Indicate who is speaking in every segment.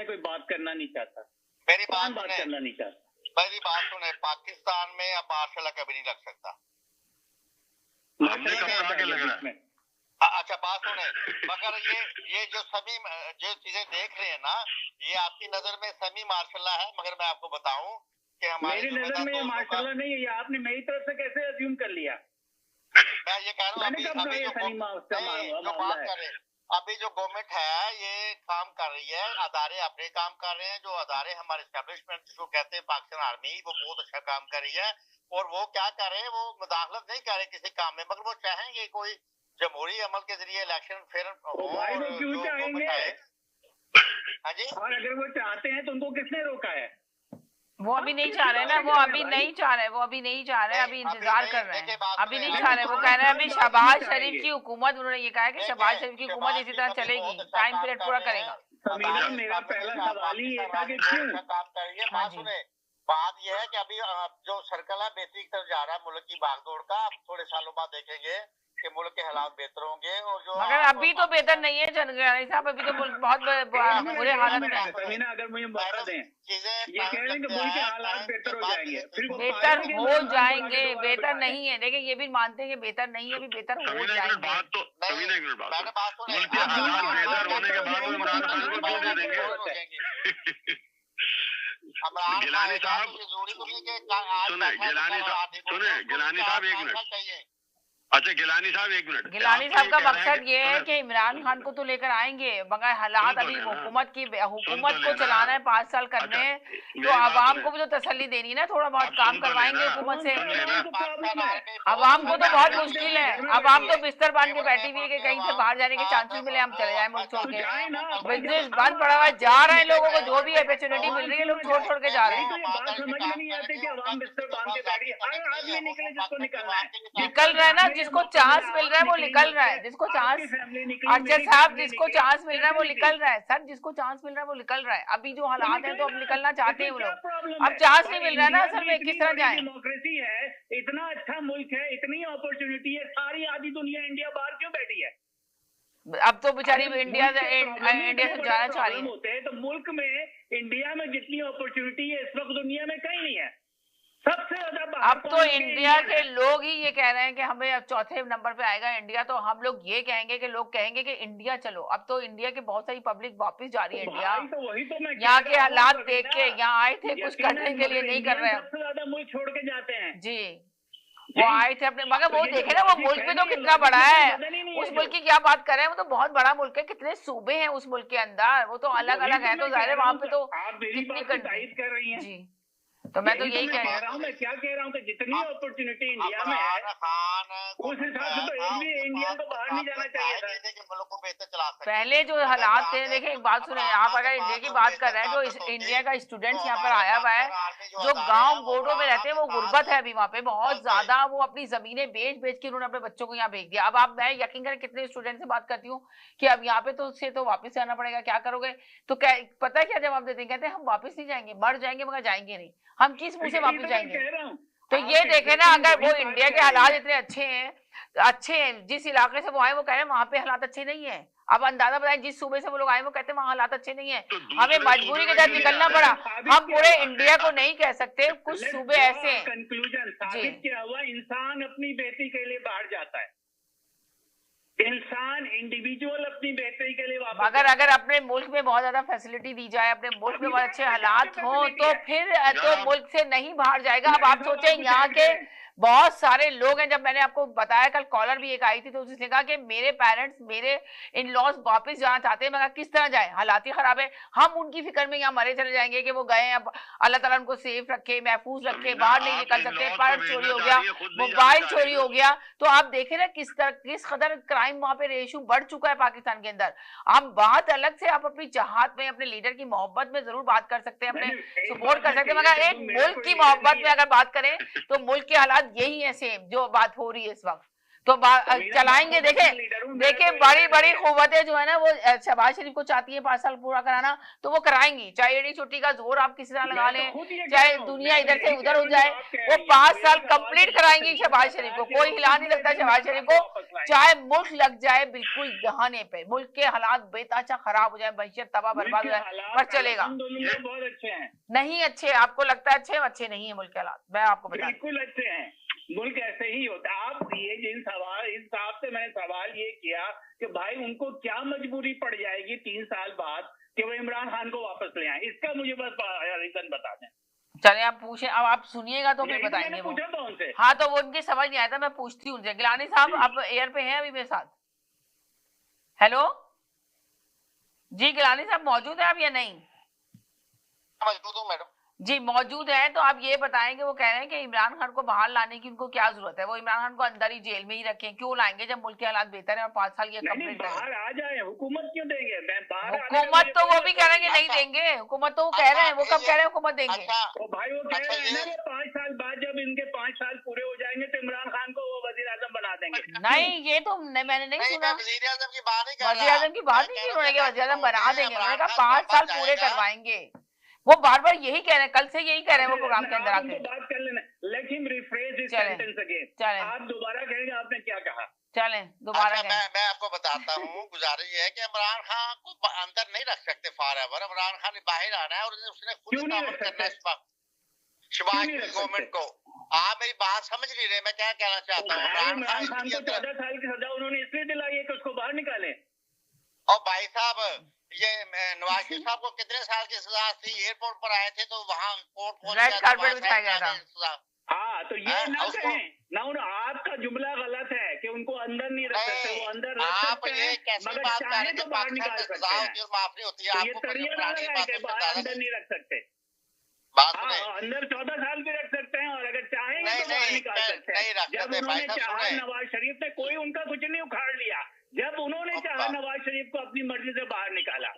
Speaker 1: कोई बात करना नहीं चाहता?
Speaker 2: मेरी बात
Speaker 1: करना नहीं चाहता?
Speaker 2: मेरी बात सुने, पाकिस्तान में अब मार्शल लॉ कभी नहीं लग सकता।
Speaker 1: हमने कब कहा कि लग रहा है?
Speaker 2: अच्छा बात सुने, मगर ये जो चीजें देख रहे हैं ना, ये आपकी नजर में सेमी मार्शल लॉ है, मगर मैं आपको बताऊं कि
Speaker 1: मेरी नजर में ये मार्शल लॉ नहीं है। ये आपने मेरी तरफ से कैसे अज्यूम कर लिया?
Speaker 2: मैं ये कह रहा हूँ अभी जो गवर्नमेंट है ये काम कर रही है, अदारे अपने काम कर रहे हैं, जो अदारे हमारे एस्टेब्लिशमेंट जिसको कहते हैं पाकिस्तान आर्मी, वो बहुत अच्छा काम कर रही है। और वो क्या कर रहे हैं, वो मुदाखलत नहीं कर रहे किसी काम में, मगर वो चाहेंगे कोई जमहूरी अमल के जरिए इलेक्शन फिर हो।
Speaker 1: भाई वो क्यों चाहेंगे?
Speaker 2: हाँ जी,
Speaker 1: और अगर वो चाहते हैं तो उनको किसने रोका है?
Speaker 3: वो अभी नहीं चाह रहे ना, वो अभी नहीं चाह रहे, वो अभी नहीं चाह रहे, अभी इंतजार कर रहे हैं, अभी नहीं चाह रहे। वो कह रहे हैं अभी शहबाज शरीफ की हुकूमत, उन्होंने ये कहा है कि शहबाज शरीफ की हुकूमत इसी तरह चलेगी, टाइम पीरियड पूरा करेगा।
Speaker 1: समीना, मेरा पहला सवाल ही ये था कि क्यों
Speaker 2: काम करेंगे। बात सुने, बात यह है कि अभी जो सर्कल है बेहतरी की तरफ जा रहा है मुल्क की भागदौड़ का, अब थोड़े सालों बाद देखेंगे कि मुल्क के हालात बेहतर होंगे। और जो
Speaker 3: मगर अभी तो बेहतर नहीं है जनगणना साहब, अभी तो मुल्क बहुत बुरे हालत में है।
Speaker 1: समीना, अगर मुझे मौका दें,
Speaker 2: चीजें
Speaker 1: ये कह रहे हैं कि मुल्क के हालात बेहतर हो जाएंगे,
Speaker 3: बेहतर हो जाएंगे, बेहतर नहीं है। देखिए ये भी मानते हैं कि बेहतर नहीं है, अभी बेहतर हो जाएंगे।
Speaker 2: बात तो मैंने बात सुनी,
Speaker 4: गिलानी साहब सुने, गिलानी साहब एक मिनट। अच्छा गिलानी साहब एक मिनट।
Speaker 3: गिलानी साहब का मकसद ये है कि इमरान खान को तो लेकर आएंगे, मगर हालात अभी हुकूमत को चलाना है 5 साल करने, तो आवाम को भी तो तसल्ली देनी ना, थोड़ा बहुत काम करवाएंगे हुकूमत से। आवाम को तो बहुत मुश्किल है, आवाम तो बिस्तर बांध के बैठी हुई है कि कहीं से बाहर जाने के चांसेस मिले हम चले जाए मुल्क छोड़ के। बिजनेस बंद पड़ा हुआ है, जा रहे हैं लोगों को जो भी अपॉर्चुनिटी मिल रही है, लोग छोड़ छोड़ के जा रहे हैं। निकल रहा है ना, जिसको चांस मिल रहा है वो निकल रहा है, जिसको चांस, अच्छा साहब जिसको चांस मिल रहा है वो निकल रहा है, सर जिसको चांस मिल रहा है वो निकल रहा है। अभी जो हालात हैं तो अब निकलना चाहते हैं वो लोग, अब चांस नहीं मिल रहा है ना असल में, किस तरह जाए।
Speaker 1: डेमोक्रेसी है, इतना अच्छा मुल्क है, इतनी अपॉर्चुनिटी है, सारी आधी दुनिया इंडिया बाहर क्यों बैठी है?
Speaker 3: अब तो बेचारी इंडिया से जाना चाह रही है।
Speaker 1: तो मुल्क में इंडिया में जितनी अपॉर्चुनिटी है इस वक्त दुनिया में कहीं नहीं है, सबसे ज्यादा।
Speaker 3: अब तो इंडिया के लोग ही ये कह रहे हैं कि हमें अब चौथे नंबर पे आएगा इंडिया, तो हम लोग ये कहेंगे कि लोग कहेंगे कि इंडिया चलो। अब तो इंडिया की बहुत सारी पब्लिक वापस जा रही है इंडिया, यहाँ के हालात देख के। यहाँ आए थे कुछ करने के लिए, नहीं कर रहे हैं,
Speaker 1: सबसे ज्यादा मुल्क छोड़ के जाते हैं
Speaker 3: जी। वो आए थे अपने, मगर वो देखे ना वो मुल्क भी तो कितना बड़ा है, उस मुल्क की क्या बात कर रहे हैं, वो तो बहुत बड़ा मुल्क है, कितने सूबे हैं उस मुल्क के अंदर, वो तो अलग अलग है, तो जाहिर है वहां पे तो कितनी
Speaker 1: कर रही हैं
Speaker 3: जी। तो मैं तो यही कह
Speaker 1: रहा हूँ, मैं क्या कह रहा हूँ कि जितनी अपॉर्चुनिटी इंडिया में है उस हिसाब से तो एक भी इंडिया को बाहर नहीं जाना चाहिए था।
Speaker 3: पहले जो हालात थे, देखिए एक बात सुने, आप अगर इंडिया की बात कर रहे हैं, जो इंडिया का स्टूडेंट्स यहाँ पर आया हुआ है, जो गांव गोडों में रहते हैं, वो गुर्बत है अभी वहाँ पे बहुत ज्यादा, वो अपनी जमीनें बेच बेच के उन्होंने अपने बच्चों को यहाँ भेज दिया। अब आप, मैं यकीन करें कितने स्टूडेंट से बात करती हूँ कि अब यहाँ पे तो उससे तो वापस जाना पड़ेगा, क्या करोगे? तो क्या पता है क्या जवाब देते हैं? कहते हैं हम वापस नहीं जाएंगे, मर जाएंगे मगर जाएंगे नहीं, हम किस मुंह से वापस जाएंगे? तो ये देखे ना, अगर वो इंडिया के हालात इतने अच्छे हैं, जिस इलाके से वो आए वो कह रहे हैं वहां पे हालात अच्छे नहीं है। अब अंदाजा बताएं, जिस सूबे से वो लोग आए वो कहते हैं वहाँ हालात अच्छे नहीं है, हमें मजबूरी के तहत निकलना पड़ा। हम पूरे इंडिया को नहीं कह सकते, कुछ सूबे ऐसे हैं।
Speaker 1: कंक्लूजन साबित क्या हुआ? इंसान अपनी बेहतरी के लिए बाहर जाता है, इंसान इंडिविजुअल अपनी बेहतरी के लिए वापस।
Speaker 3: मगर अगर अपने मुल्क में बहुत ज्यादा फैसिलिटी दी जाए, अपने मुल्क में बहुत अच्छे हालात हों, तो फिर तो मुल्क से नहीं बाहर जाएगा। अब आप सोचें यहाँ के बहुत सारे लोग हैं, जब मैंने आपको बताया कल कॉलर भी एक आई थी तो उसने कहा कि मेरे पेरेंट्स, मेरे इन लॉज वापस जाना चाहते हैं, मगर किस तरह जाए, हालात ही खराब है। हम उनकी फिक्र में यहाँ मरे चले जाएंगे कि वो गए, अब अल्लाह ताला उनको सेफ रखे, महफूज रखे, बाहर नहीं निकल सकते, पर्स चोरी हो गया, मोबाइल चोरी हो गया। तो आप देखें ना किस कदर क्राइम वहां पे रेशो बढ़ चुका है पाकिस्तान के अंदर। आप बात अलग से, आप अपनी चाहत में, अपने लीडर की मोहब्बत में जरूर बात कर सकते हैं, अपने सपोर्ट कर सकते हैं, मगर एक मुल्क की मोहब्बत में अगर बात करें तो मुल्क के हालात यही है सेम जो बात हो रही है इस वक्त। तो चलाएंगे। देखे बड़ी बड़ी कुव्वतें जो है ना वो शहबाज शरीफ को चाहती है 5 साल पूरा कराना, तो वो कराएंगी, चाहे एडी चुट्टी का जोर आप किसी तरह लगा लें, चाहे दुनिया इधर से उधर हो जाए, वो 5 साल कंप्लीट कराएंगी शहबाज शरीफ को। कोई हिला नहीं सकता शहबाज शरीफ को, चाहे मुल्क लग जाए बिल्कुल दहाने पे, मुल्क के हालात बेताचा खराब हो जाए, मैशत तबाह बर्बाद हो जाए, पर चलेगा।
Speaker 1: बहुत अच्छे हैं,
Speaker 3: नहीं अच्छे, आपको लगता है अच्छे नहीं है मुल्क के हालात, मैं आपको बता,
Speaker 1: बिल्कुल अच्छे हैं, मुल्क ऐसे ही होता है। आप ये इस हिसाब से मैंने सवाल ये किया कि भाई उनको क्या मजबूरी पड़ जाएगी 3 साल बाद कि वो इमरान खान को वापस ले आए, इसका मुझे बस रीजन बता दें।
Speaker 3: चले आप पूछे, अब आप सुनिएगा तो फिर बताएंगे वो।
Speaker 1: पूछा था उनसे,
Speaker 3: हाँ तो वो उनकी समझ नहीं आया था, मैं पूछती हूँ उनसे। गिलानी साहब आप एयर पे हैं अभी मेरे साथ? हेलो जी, गिलानी साहब मौजूद है आप या नहीं?
Speaker 2: मौजूद हूँ मैडम
Speaker 3: जी मौजूद है। तो आप ये बताएं कि वो कह रहे हैं कि इमरान खान को बाहर लाने की उनको क्या जरूरत है, वो इमरान खान को अंदर ही जेल में ही रखें, क्यों लाएंगे जब मुल्क के हालात बेहतर है और 5 साल ये कंप्लीट
Speaker 1: बाहर आ जाए, हुकूमत क्यों देंगे?
Speaker 3: हुकूमत तो वो भी कह रहे हैं कि नहीं देंगे, हुकूमत तो वो कह रहे हैं, वो कब कह रहे हैं हुकूमत देंगे?
Speaker 1: तो भाई वो कह रहे हैं ना कि 5 साल बाद जब इनके 5 साल पूरे हो जाएंगे तो इमरान खान को वो वजीर आजम बना देंगे।
Speaker 3: नहीं ये तो मैंने नहीं सुना,
Speaker 2: वजीर आजम की बात नहीं,
Speaker 3: वजीर आजम की बात नहीं की उन्होंने, वजीर आजम बना देंगे, उन्होंने कहा 5 साल पूरे करवाएंगे। वो बार बार यही कह रहे हैं, कल से यही कह रहे हैं वो प्रोग्राम के अंदर आके।
Speaker 1: बात कर लेना, let him rephrase this sentence again. आप दोबारा कहेंगे आपने क्या कहा?
Speaker 3: चलें दोबारा कहें।
Speaker 2: मैं आपको बताता हूँ, गुजारिश ये है कि इमरान खान को अंदर नहीं रख सकते फॉरएवर, इमरान खान ने बाहर आना है और उसने खुद काम करना है शहबाज गवर्नमेंट को। आप मेरी बात समझ नहीं रहे मैं क्या कहना चाहता हूँ।
Speaker 1: इमरान खान को 14 साल की सजा उन्होंने इसलिए दिलाई है कि उसको बाहर निकाले।
Speaker 2: और भाई साहब ये नवाज शरीफ साहब को कितने साल की सजा थी? एयरपोर्ट पर आए थे तो वहाँ कोर्ट
Speaker 3: रेड कार्पेट बिछाया गया था।
Speaker 1: हाँ तो ये ना कहें ना, आपका जुमला गलत है कि उनको अंदर नहीं रख सकते, वो अंदर रख सकते हैं मगर चाहे तो बाहर निकाल सकते हैं।
Speaker 2: माफी होती है
Speaker 1: ये तरिया ना लगाए कि बाहर अंदर नहीं रख सकते। अंदर 14 साल भी रख सकते हैं और अगर चाहेंगे तो बाहर निकाल सकते हैं। जब उन्होंने चाहा नवाज शरीफ ने कोई उनका कुछ नहीं उखाड़ लिया, जब उन्होंने चाहा नवाज शरीफ को अपनी मर्जी से बाहर निकाला।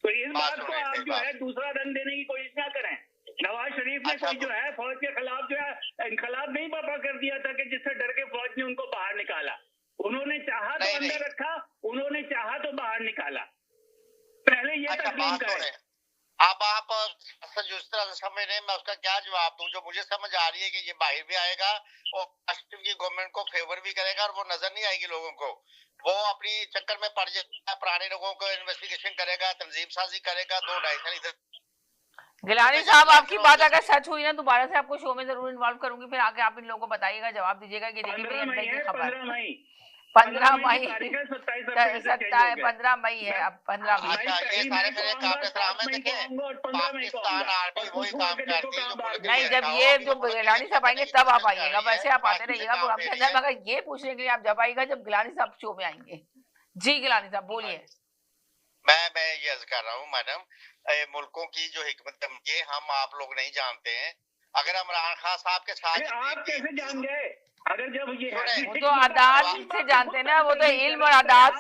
Speaker 1: तो इस बात को आप जो है दूसरा रंग देने की कोशिश ना करें। नवाज शरीफ ने कोई जो है फौज के खिलाफ जो है इनकलाब नहीं बर्पा कर दिया था कि जिससे डर के फौज ने उनको बाहर निकाला। उन्होंने चाहा तो अंदर रखा, उन्होंने चाहा तो बाहर निकाला। पहले ये तस्लीम करें।
Speaker 2: अब आप जिस तरह से समझ रहे हैं मैं उसका क्या जवाब दूं? जो मुझे समझ आ रही है कि ये बाहर भी आएगा और राष्ट्र की गवर्नमेंट को फेवर भी करेगा और वो नजर नहीं आएगी लोगों को, वो अपनी चक्कर में पड़ जाएगा, पुराने लोगों को इन्वेस्टिगेशन करेगा, तंजीम साजी करेगा। 2-2.5 साल इधर।
Speaker 3: गिलानी साहब आपकी बात अगर सच हुई ना दोबारा से आपको शो में जरूर इन्वॉल्व करूंगी, फिर आगे आप इन लोगों को बताइएगा, जवाब दीजिएगा कि देखिए मेरी अंदर की खबर 15 मई 15 मई है, अब 15 मई। नहीं जब ये जो गिलानी साहब आएंगे तब आप आइएगा, वैसे आप आते रहिएगा प्रोग्राम के अंदर, मगर ये पूछने के लिए आप जब आइएगा जब गिलानी साहब शो में आएंगे। जी गिलानी साहब बोलिए।
Speaker 2: मैं ये अर्ज कर रहा हूँ मैडम, मुल्कों की जो हिकमत ये हम आप लोग नहीं जानते हैं। अगर इमरान खान साहब के साथ
Speaker 1: आप कैसे जान गए? अगर जब ये
Speaker 3: वो तो अदालत से जानते हैं ना, वो तो इल्म और अदालत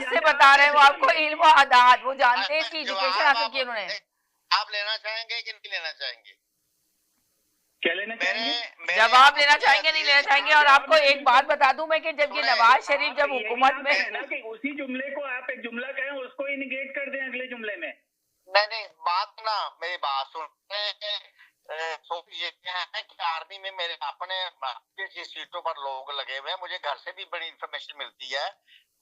Speaker 3: से बता रहे हैं, वो आपको इल्म और अदालत वो जानते हैं, इसकी एजुकेशन हासिल की उन्होंने।
Speaker 2: आप लेना चाहेंगे कि नहीं लेना चाहेंगे?
Speaker 1: क्या लेना चाहेंगे?
Speaker 3: जवाब लेना चाहेंगे नहीं लेना चाहेंगे? और आपको एक बात बता दूं मैं कि जब ये नवाज शरीफ जब हुकूमत में
Speaker 1: ना कि उसी जुमले को आप एक जुमला कहें उसको ही निगेट कर दें अगले जुमले में।
Speaker 2: नहीं बात ना, मेरी बात सुन। ये है कि आर्मी में मेरे अपने सीटों पर लोग लगे हुए हैं, मुझे घर से भी बड़ी इंफॉर्मेशन मिलती है।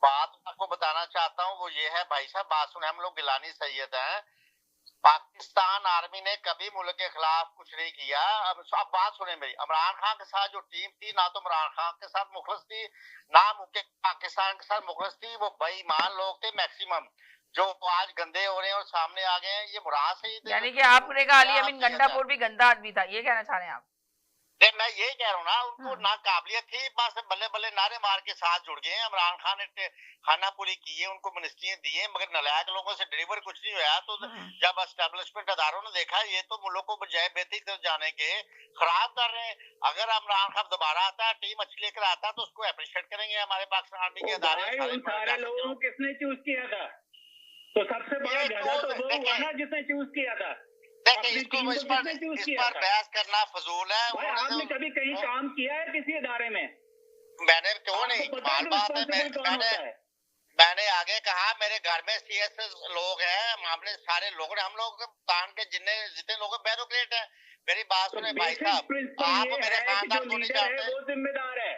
Speaker 2: बात आपको बताना चाहता हूँ वो ये है, भाई साहब बात सुने, हम लोग गिलानी सैयद हैं, पाकिस्तान आर्मी ने कभी मुल्क के खिलाफ कुछ नहीं किया। अब बात सुने मेरी, इमरान खान के साथ जो टीम थी ना तो इमरान खान के साथ मुखलिस थी ना पाकिस्तान के साथ मुखलिस थी, वो बेईमान लोग थे मैक्सिमम, जो आज गंदे हो रहे हैं और सामने आ गए हैं। ये मुराद से ही,
Speaker 3: यानी कि आपने कहा अली अमीन गंडापुर भी गंदा आदमी था, ये कहना चाह रहे हैं आप?
Speaker 2: मैं यही कह रहा हूँ ना, उनको ना काबिलियत थी, बस बल्ले बल्ले नारे मार के साथ जुड़ गए हैं। इमरान खान ने खाना पूरी की है, उनको मिनिस्ट्रियां दी है, मगर नलायक लोगों से डिलीवर कुछ नहीं हुआ। तो जब एस्टेब्लिशमेंट अदारों ने देखा ये तो मुल्क को बजाय बेहतरी तरफ जाने के खराब कर रहे हैं। अगर इमरान खान दोबारा आता है, टीम अच्छी लेकर आता है तो उसको अप्रिशिएट करेंगे हमारे पाकिस्तान आर्मी के अदारे।
Speaker 1: सारे लोगों को किसने चूज किया था? तो सबसे बड़ा गधा तो वो हुआ ना जिसने चूज किया था।
Speaker 2: इस पर बहस करना फजूल है।
Speaker 1: आपने कभी कहीं काम किया है किसी अदारे में?
Speaker 2: मैंने क्यों नहीं, बाल बात है, मैंने आगे कहा मेरे घर में सीएस लोग हैं, हमने सारे लोग, हम लोग कान के जितने लोग ब्यूरोक्रेट हैं। मेरी बात सुने भाई साहब, आप मेरे खानदान को नहीं जानते,
Speaker 1: वो जिम्मेदार है,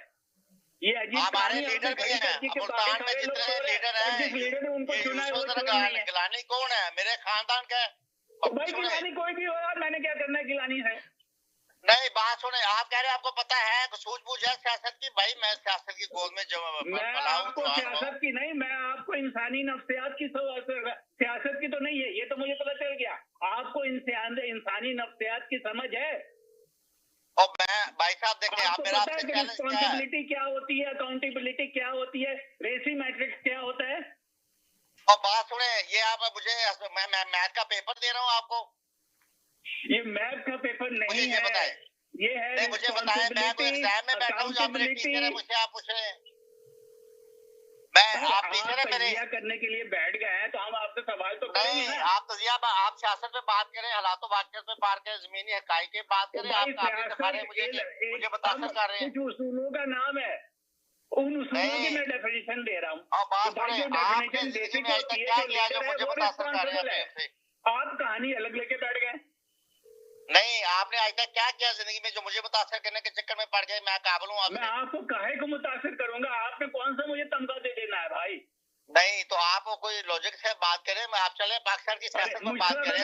Speaker 1: ये
Speaker 2: हमारे लीडर भी हैं मुल्तान में, जितने लीडर हैं, गिलानी कौन है मेरे खानदान का?
Speaker 1: भाई गिलानी कोई भी हो यार, मैंने क्या करना है गिलानी है?
Speaker 2: नहीं, बात सुने, आप कह रहे हैं आपको पता है सूझबूझ है सियासत की, भाई मैं सियासत की गोद में
Speaker 1: मैं आपको सियासत की नहीं, मैं आपको इंसानी नफ्सियात की, सियासत की तो नहीं है, ये तो मुझे पता चल गया। आपको इंसानी नफ्सियात की समझ है?
Speaker 2: और मैं भाई साहब देखिए, आप मेरा
Speaker 1: रिस्पॉन्सिबिलिटी क्या होती है, अकाउंटेबिलिटी क्या होती है, रेसी मैट्रिक्स क्या होता है?
Speaker 2: और बात सुने, ये आप मुझे, मैं मैथ का पेपर दे रहा हूँ आपको,
Speaker 1: ये मैथ का पेपर नहीं है, ये है
Speaker 2: नहीं, मुझे बताएं, मैं कोई एग्जाम में बैठा हूँ, आप मेरे टीचर है, मुझसे आप पूछ रहे हैं, मैं आप टीचर है मेरे,
Speaker 1: करने के लिए बैठ गए हैं तो हम आपसे सवाल तो
Speaker 2: नहीं, आप तजिया, आप सियासत में बात करें, हालात वाक़ियात में बात करें, जमीनी हक़ाइक़ की बात करें, आप काफी दिखा रहे हैं मुझे बतासर कर रहे हैं,
Speaker 1: कुछ उसूलों का नाम है, उन उसूलों की मैं डेफिनेशन दे रहा हूँ।
Speaker 2: और बात सुने, आपने जिंदगी में आज तक क्या किया जो मुझे बतासर कर रहे हैं?
Speaker 1: आप कहानी अलग लेके बैठ गए।
Speaker 2: नहीं, आपने आज तक क्या किया जिंदगी में जो मुझे मुतासर करने के चक्कर में पड़ गए? मैं काबिल हूँ आपसे।
Speaker 1: मैं आपको काहे को मुतासर करूंगा? आपने कौन सा मुझे तमगा दे देना है भाई?
Speaker 2: नहीं, तो आप कोई लॉजिक से बात करें, मैं आप चले पाकिस्तान की सियासत में बात करें,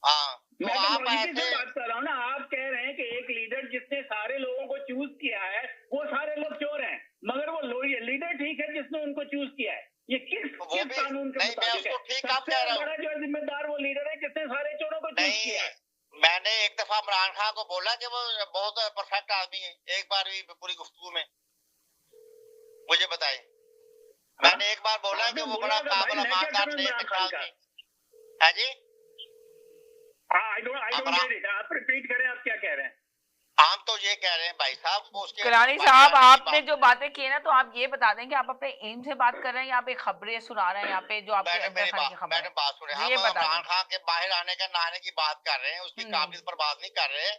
Speaker 2: हाँ,
Speaker 1: मैं आप ऐसे बात कर रहा हूँ ना। आप कह रहे हैं कि एक लीडर जिसने सारे लोगों को चूज किया है वो सारे लोग चोर हैं, मगर वो लीडर ठीक है जिसने उनको चूज किया है। ये किस कानून के मुताबिक है? सबसे बड़ा जो जिम्मेदार वो लीडर है जिसने सारे चोरों को चूज किया है।
Speaker 2: मैंने एक दफा इमरान खान को बोला कि वो बहुत परफेक्ट आदमी है, एक बार भी पूरी गुफ्तगू में मुझे बताए, मैंने एक बार बोला कि वो बड़ा काबिल ईमानदार है जी।
Speaker 1: I don't get it. आप रिपीट करें, आप क्या कह रहे हैं?
Speaker 2: हम तो ये कह रहे हैं भाई साहब,
Speaker 3: गिलानी साहब आपने जो बातें की है ना, तो आप ये बता दें कि आप अपने एम से बात कर रहे हैं या आप एक खबरें सुना रहे हैं यहाँ पे जो आपके
Speaker 2: मैंने बात सुने, हम इमरान खान के बाहर आने का नहाने की बात कर रहे हैं, उसकी काबिलियत पर बात नहीं कर रहे।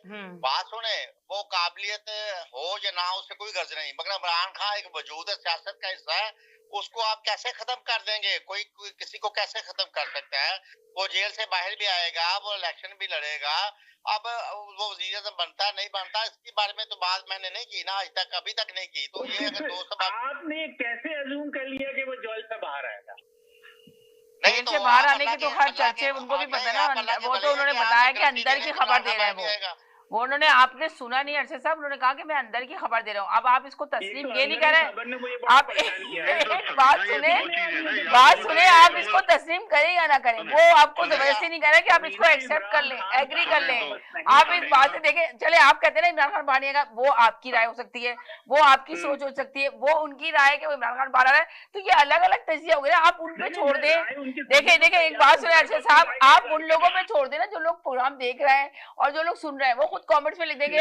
Speaker 2: बात सुने, वो काबिलियत हो या ना उससे कोई गर्ज नहीं, मगर इमरान खान एक वजूद है, सियासत का हिस्सा है, उसको आप कैसे खत्म कर देंगे? कोई किसी को कैसे खत्म कर सकता है? वो जेल से बाहर भी आएगा, वो इलेक्शन भी लड़ेगा, अब वो वज़ीर आज़म बनता नहीं बनता इसके बारे में तो बात मैंने नहीं की ना, आज तक अभी तक नहीं की। तो ये अगर दोस्त
Speaker 1: आपने कैसे अज्यूम कर लिया कि वो जेल से बाहर आएगा?
Speaker 3: जेल से बाहर आने की तो हर चर्चे उनको भी पता ना, वो तो उन्होंने बताया कि अंदर की खबर दे रहे हैं वो उन्होंने, आपने सुना नहीं अरशद साहब, उन्होंने कहा कि मैं अंदर की खबर दे रहा हूँ। अब आप इसको तस्लीम ये नहीं कर रहे, आप बात सुने, आप इसको तस्लीम करें या ना करें, वो आपको जबरदस्ती नहीं कर रहे कि आप इसको एक्सेप्ट कर लें, एग्री कर लें। आप इस बात से देखें, चले आप कहते हैं ना इमरान खान बाहर आएगा, वो आपकी राय हो सकती है, वो आपकी सोच हो सकती है, वो उनकी राय है कि वो इमरान खान बाहर आ रहा है, तो ये अलग अलग तजिया हो गया। आप उन पे छोड़ दें। देखें एक बात सुने अरशद साहब, आप उन लोगों पे छोड़ दें ना जो लोग प्रोग्राम देख रहे हैं और जो लोग सुन रहे हैं, वो खुद कमेंट्स में लिख देंगे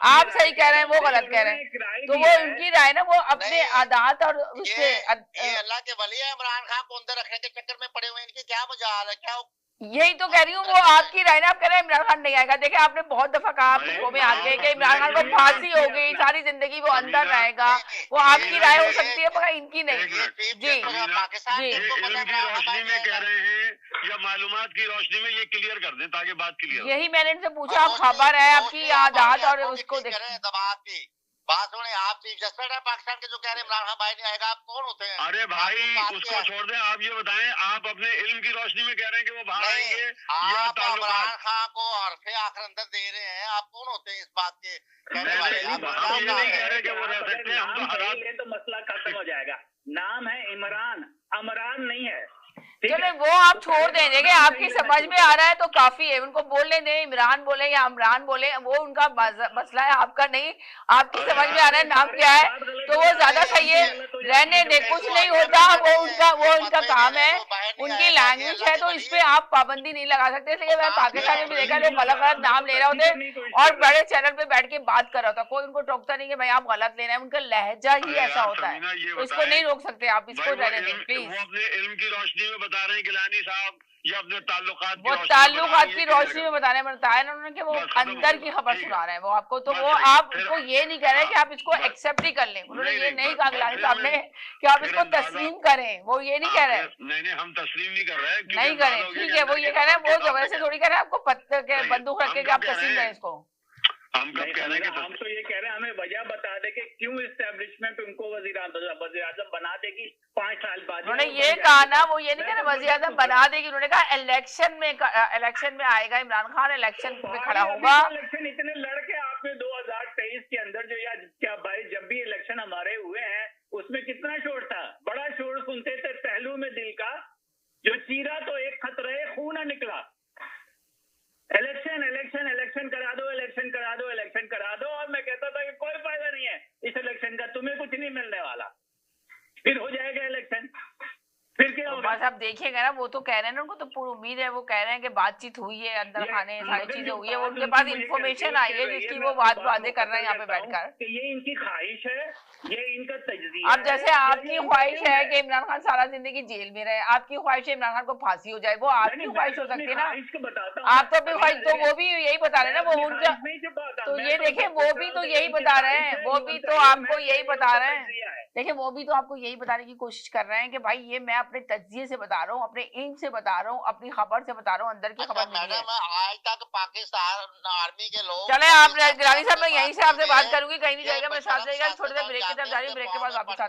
Speaker 3: आप सही कह रहे हैं, वो गलत कह रहे हैं, तो वो उनकी राय ना, वो अपने आदात और उससे।
Speaker 2: ये अल्लाह के वली है, इमरान खान को अंदर रखने के चक्कर में पड़े हुए, इनकी क्या मजाल है? क्या
Speaker 3: यही तो कह रही हूँ, वो आपकी राय ना, आप कह रहे हैं इमरान खान नहीं आएगा। देखिए आपने बहुत दफा कहा आपको में आके कि इमरान खान को फांसी हो गई, सारी जिंदगी वो अंदर रहेगा, वो आपकी राय हो सकती है मगर इनकी नहीं। जी
Speaker 4: जी, इल्म की रोशनी में कह रहे हैं या मालूमात की रोशनी में, ये क्लियर कर दें ताकि बात क्लियर।
Speaker 3: यही मैंने इनसे पूछा, आप खबर है आपकी आदात और उसको देख
Speaker 2: बात सुने। आप चीफ जस्टिस है पाकिस्तान के जो कह रहे हैं इमरान खान बाहर नहीं आएगा, आप कौन होते हैं?
Speaker 4: अरे भाई उसको छोड़ दें, आप ये बताएं, आप अपने इल्म की रोशनी में कह रहे हैं कि वो बाहर आएंगे,
Speaker 2: आप इमरान खान को हरफे आखिर अंदर दे रहे हैं, आप कौन होते हैं इस बात के कहने वाले?
Speaker 4: हम ये नहीं कह रहे कि वो रह सकते हैं, हम तो हालात,
Speaker 1: तो मसला खत्म हो जाएगा। नाम है इमरान, अमरान नहीं है।
Speaker 3: चले वो आप छोड़ दें, देखिए आपकी समझ में आ रहा है तो काफी है, उनको बोलने दें, इमरान बोले या इमरान बोले, वो उनका मसला है, आपका नहीं। आपकी समझ में आ रहा है नाम क्या है तो वो ज्यादा सही है, रहने दे, कुछ नहीं होता, वो उनका काम है, उनकी लैंग्वेज है, तो इस पे आप पाबंदी नहीं लगा सकते। इसलिए मैं पाकिस्तान में भी देखा लोग गलत गलत नाम ले रहे होते और बड़े चैनल पे बैठ के बात कर रहा होता, कोई उनको टोकता नहीं कि भाई आप गलत ले रहे हैं, उनका लहजा ही ऐसा होता है, तो इसको नहीं रोक सकते आप, इसको रहने दें प्लीज।
Speaker 4: वो अपने इल्म की रोशनी में बता रहे हैं गिलानी साहब ये अपने ताल्लुकात
Speaker 3: की रोशनी में बताया ना उन्होंने कि वो अंदर की खबर सुना रहे हैं वो आपको, तो वो आप उसको ये नहीं कह रहे कि आप इसको एक्सेप्ट ही कर लें। उन्होंने ये नहीं कहा गिलानी साहब ने कि आप इसको तस्लीम करें, वो ये नहीं कह रहे।
Speaker 4: नहीं हम तस्लीम नहीं कर रहे,
Speaker 3: नहीं करें, ठीक है, वो ये कह रहे हैं, वो जबरदस्ती थोड़ी कह रहे हैं आपको पत्थर के बंदूक रख के आप तस्लीम करें इसको।
Speaker 4: हम कब कह रहे हैं
Speaker 1: हम तो ये कह रहे हैं हमें वजह बता दे कि क्यों इस्टेब्लिशमेंट उनको वजीर आजम बना देगी 5 साल बाद।
Speaker 3: उन्होंने ये कहा ना, वो ये नहीं कह रहे वजीर आजम बना देगी, उन्होंने कहा इलेक्शन में आएगा इमरान खान, इलेक्शन में खड़ा होगा।
Speaker 1: इलेक्शन इतने लड़के आपने 2023 के अंदर जो या क्या भाई जब भी इलेक्शन हमारे हुए हैं उसमें कितना शोर था, बड़ा शोर सुनते थे पहलू में दिल का, जो चीरा तो एक खतरे खून निकला। इलेक्शन इलेक्शन इलेक्शन करा दो, इलेक्शन करा दो, इलेक्शन करा दो, और मैं कहता था कि कोई फायदा नहीं है इस इलेक्शन का, तुम्हें कुछ नहीं मिलने वाला, फिर हो जाएगा इलेक्शन, फिर क्या होगा?
Speaker 3: बस आप देखिएगा ना, वो तो कह रहे हैं ना, उनको तो पूरी उम्मीद है, वो कह रहे हैं कि बातचीत हुई है अंदर खाने, सारी चीजें हुई है, वो उनके पास इंफॉर्मेशन आई है जिसकी वो बातें कर रहे हैं यहाँ पे बैठकर।
Speaker 1: ये इनकी ख्वाहिश है, ये इनका तजज़िया।
Speaker 3: अब जैसे आपकी ख्वाहिश है कि इमरान खान सारा जिंदगी जेल में रहे, आपकी ख्वाहिश है इमरान खान को फांसी हो जाए, वो आपकी ख्वाहिश हो सकती है ना, आप तो अपनी ख्वाहिश, तो वो भी यही बता रहे हैं ना, वो उनका, तो ये देखे वो भी तो यही बता रहे हैं, वो भी तो आपको यही बता रहे हैं, देखिए वो भी तो आपको यही बताने की कोशिश कर रहे हैं कि भाई ये मैं अपने तज्जिए से बता रहा हूँ, अपने इल्म से बता रहा हूँ, अपनी खबर से बता रहा हूँ, अंदर की खबर नहीं है।
Speaker 2: आज तक पाकिस्तान आर्मी के लोग,
Speaker 3: चले आप गिलानी साहब, मैं यहीं से आपसे बात करूंगी, कहीं नहीं जाएगा, मैं साथ जाएगा, थोड़ी देर ब्रेक की तरफ जा रही हूँ, ब्रेक के बाद वापस